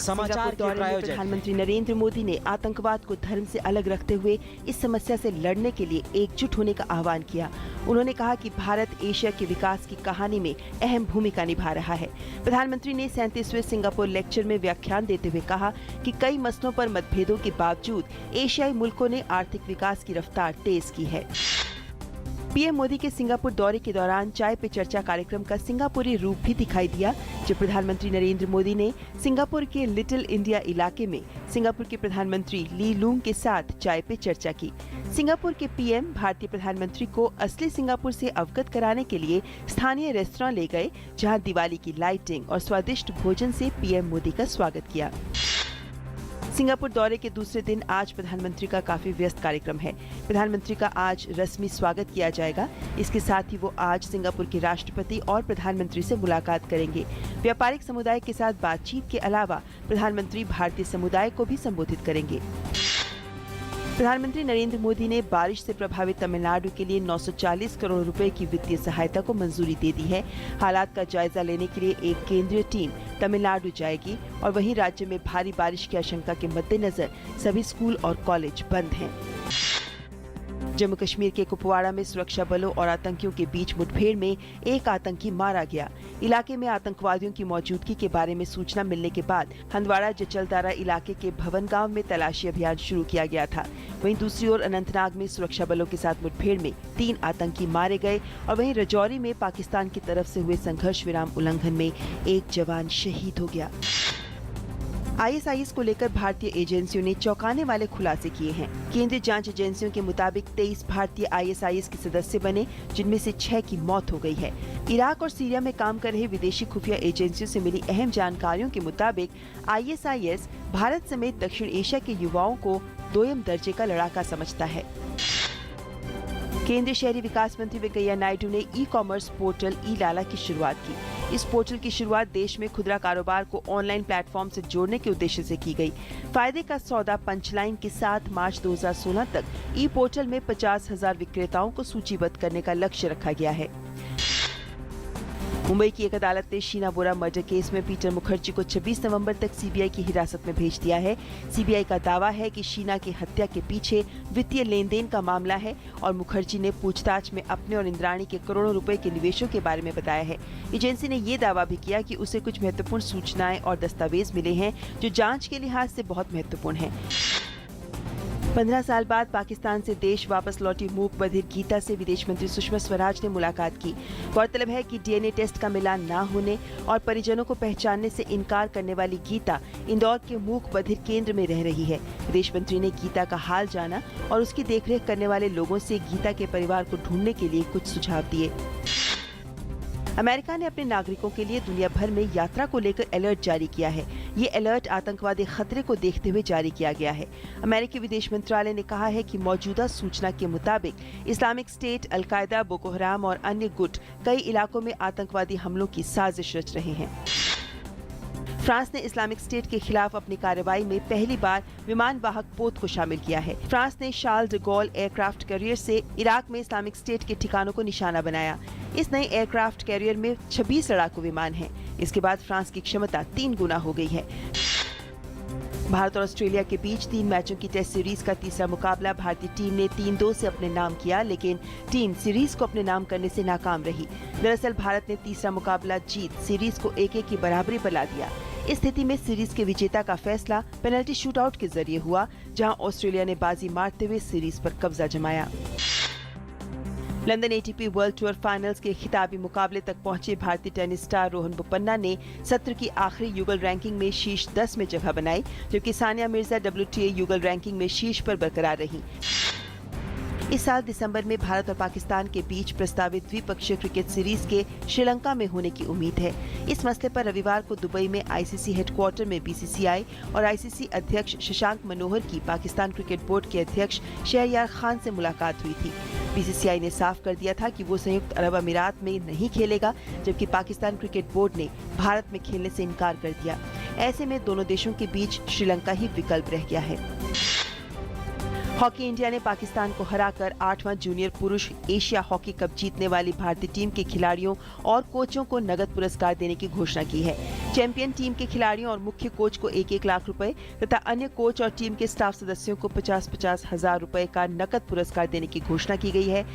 समाचार के प्रायोजक प्रधानमंत्री नरेंद्र मोदी ने आतंकवाद को धर्म से अलग रखते हुए इस समस्या से लड़ने के लिए एकजुट होने का आह्वान किया। उन्होंने कहा कि भारत एशिया के विकास की कहानी में अहम भूमिका निभा रहा है। प्रधानमंत्री ने 37वें सिंगापुर लेक्चर में व्याख्यान देते हुए कहा कि कई मसलों पर मतभेदों के बावजूद एशियाई मुल्कों ने आर्थिक विकास की रफ्तार तेज की है। पीएम मोदी के सिंगापुर दौरे के दौरान चाय पे चर्चा कार्यक्रम का सिंगापुरी रूप भी दिखाई दिया, जब प्रधानमंत्री नरेंद्र मोदी ने सिंगापुर के लिटिल इंडिया इलाके में सिंगापुर के प्रधानमंत्री ली लूंग के साथ चाय पे चर्चा की। सिंगापुर के पीएम भारतीय प्रधानमंत्री को असली सिंगापुर से अवगत कराने के लिए स्थानीय रेस्तरां ले गए, जहां दिवाली की लाइटिंग और स्वादिष्ट भोजन से पीएम मोदी का स्वागत किया। सिंगापुर दौरे के दूसरे दिन आज प्रधानमंत्री का काफी व्यस्त कार्यक्रम है। प्रधानमंत्री का आज रस्मी स्वागत किया जाएगा। इसके साथ ही वो आज सिंगापुर के राष्ट्रपति और प्रधानमंत्री से मुलाकात करेंगे। व्यापारिक समुदाय के साथ बातचीत के अलावा प्रधानमंत्री भारतीय समुदाय को भी संबोधित करेंगे। प्रधानमंत्री नरेंद्र मोदी ने बारिश से प्रभावित तमिलनाडु के लिए 940 करोड़ रुपए की वित्तीय सहायता को मंजूरी दे दी है। हालात का जायजा लेने के लिए एक केंद्रीय टीम तमिलनाडु जाएगी और वहीं राज्य में भारी बारिश की आशंका के मद्देनजर सभी स्कूल और कॉलेज बंद हैं। जम्मू कश्मीर के कुपवाड़ा में सुरक्षा बलों और आतंकियों के बीच मुठभेड़ में एक आतंकी मारा गया। इलाके में आतंकवादियों की मौजूदगी के बारे में सूचना मिलने के बाद हंदवाड़ा जचलदारा इलाके के भवन गांव में तलाशी अभियान शुरू किया गया था। वहीं दूसरी ओर अनंतनाग में सुरक्षा बलों के साथ मुठभेड़ में 3 आतंकी मारे गए और वहीं राजौरी में पाकिस्तान की तरफ से हुए संघर्ष विराम उल्लंघन में एक जवान शहीद हो गया। आईएसआईएस को लेकर भारतीय एजेंसियों ने चौंकाने वाले खुलासे किए हैं। केंद्रीय जांच एजेंसियों के मुताबिक 23 भारतीय आईएसआईएस के सदस्य बने, जिनमें से 6 की मौत हो गई है। इराक और सीरिया में काम कर रहे विदेशी खुफिया एजेंसियों से मिली अहम जानकारियों के मुताबिक आईएसआईएस भारत समेत दक्षिण एशिया के युवाओं को दोयम दर्जे का लड़ाका समझता है। केंद्रीय शहरी विकास मंत्री वेंकैया नायडू ने ई कॉमर्स पोर्टल ई लाला की शुरुआत की। इस पोर्टल की शुरुआत देश में खुदरा कारोबार को ऑनलाइन प्लेटफॉर्म से जोड़ने के उद्देश्य से की गई। फायदे का सौदा पंचलाइन के साथ मार्च 2016 तक ई पोर्टल में 50,000 विक्रेताओं को सूचीबद्ध करने का लक्ष्य रखा गया है। मुंबई की एक अदालत ने शीना बोरा मर्डर केस में पीटर मुखर्जी को 26 नवंबर तक सीबीआई की हिरासत में भेज दिया है। सीबीआई का दावा है कि शीना की हत्या के पीछे वित्तीय लेन देन का मामला है और मुखर्जी ने पूछताछ में अपने और इंद्राणी के करोड़ों रुपए के निवेशों के बारे में बताया है। एजेंसी ने ये दावा भी किया कि उसे कुछ महत्वपूर्ण सूचनाएं और दस्तावेज मिले हैं जो जांच के लिहाज से बहुत महत्वपूर्ण हैं। 15 साल बाद पाकिस्तान से देश वापस लौटी मूक बधिर गीता से विदेश मंत्री सुषमा स्वराज ने मुलाकात की। गौरतलब है कि डीएनए टेस्ट का मिलान न होने और परिजनों को पहचानने से इनकार करने वाली गीता इंदौर के मूक बधिर केंद्र में रह रही है। विदेश मंत्री ने गीता का हाल जाना और उसकी देखरेख करने वाले लोगों से गीता के परिवार को ढूंढने के लिए कुछ सुझाव दिए। अमेरिका ने अपने नागरिकों के लिए दुनिया भर में यात्रा को लेकर अलर्ट जारी किया है। ये अलर्ट आतंकवादी खतरे को देखते हुए जारी किया गया है। अमेरिकी विदेश मंत्रालय ने कहा है कि मौजूदा सूचना के मुताबिक इस्लामिक स्टेट, अल-कायदा, बोको हराम और अन्य गुट कई इलाकों में आतंकवादी हमलों की साजिश रच रहे हैं। फ्रांस ने इस्लामिक स्टेट के खिलाफ अपनी कार्रवाई में पहली बार विमान वाहक पोत को शामिल किया है। फ्रांस ने शार्ल ड गॉल एयरक्राफ्ट कैरियर से इराक में इस्लामिक स्टेट के ठिकानों को निशाना बनाया। इस नए एयरक्राफ्ट कैरियर में 26 लड़ाकू विमान हैं। इसके बाद फ्रांस की क्षमता 3 गुना हो गई है। भारत और ऑस्ट्रेलिया के बीच 3 मैचों की टेस्ट सीरीज का तीसरा मुकाबला भारतीय टीम ने 3-2 से अपने नाम किया, लेकिन टीम सीरीज को अपने नाम करने से नाकाम रही। दरअसल भारत ने तीसरा मुकाबला जीत सीरीज को 1-1 की बराबरी पर ला दिया। इस स्थिति में सीरीज के विजेता का फैसला पेनल्टी शूटआउट के जरिए हुआ, जहां ऑस्ट्रेलिया ने बाजी मारते हुए सीरीज पर कब्जा जमाया। London ATP world tour finals के खिताबी मुकाबले तक पहुंचे भारतीय टेनिस स्टार रोहन बोपन्ना ने सत्र की आखिरी युगल रैंकिंग में शीर्ष 10 में जगह बनाई, जबकि सानिया मिर्जा WTA युगल रैंकिंग में शीर्ष पर बरकरार रही। इस साल दिसंबर में भारत और पाकिस्तान के बीच प्रस्तावित द्विपक्षीय क्रिकेट सीरीज के श्रीलंका में होने की उम्मीद है। इस मसले पर रविवार को दुबई में आईसीसी हेडक्वार्टर में बीसीसीआई और आईसीसी अध्यक्ष शशांक मनोहर की पाकिस्तान क्रिकेट बोर्ड के अध्यक्ष शहरयार खान से मुलाकात हुई थी। बीसीसीआई ने साफ कर दिया था कि वो संयुक्त अरब अमीरात में नहीं खेलेगा, जबकि पाकिस्तान क्रिकेट बोर्ड ने भारत में खेलने से इनकार कर दिया। ऐसे में दोनों देशों के बीच श्रीलंका ही विकल्प रह गया है। हॉकी इंडिया ने पाकिस्तान को हराकर 8वां जूनियर पुरुष एशिया हॉकी कप जीतने वाली भारतीय टीम के खिलाड़ियों और कोचों को नगद पुरस्कार देने की घोषणा की है। चैंपियन टीम के खिलाड़ियों और मुख्य कोच को 1-1 लाख रुपए तथा अन्य कोच और टीम के स्टाफ सदस्यों को 50-50 हजार रुपए का नकद पुरस्कार देने की घोषणा की गई है।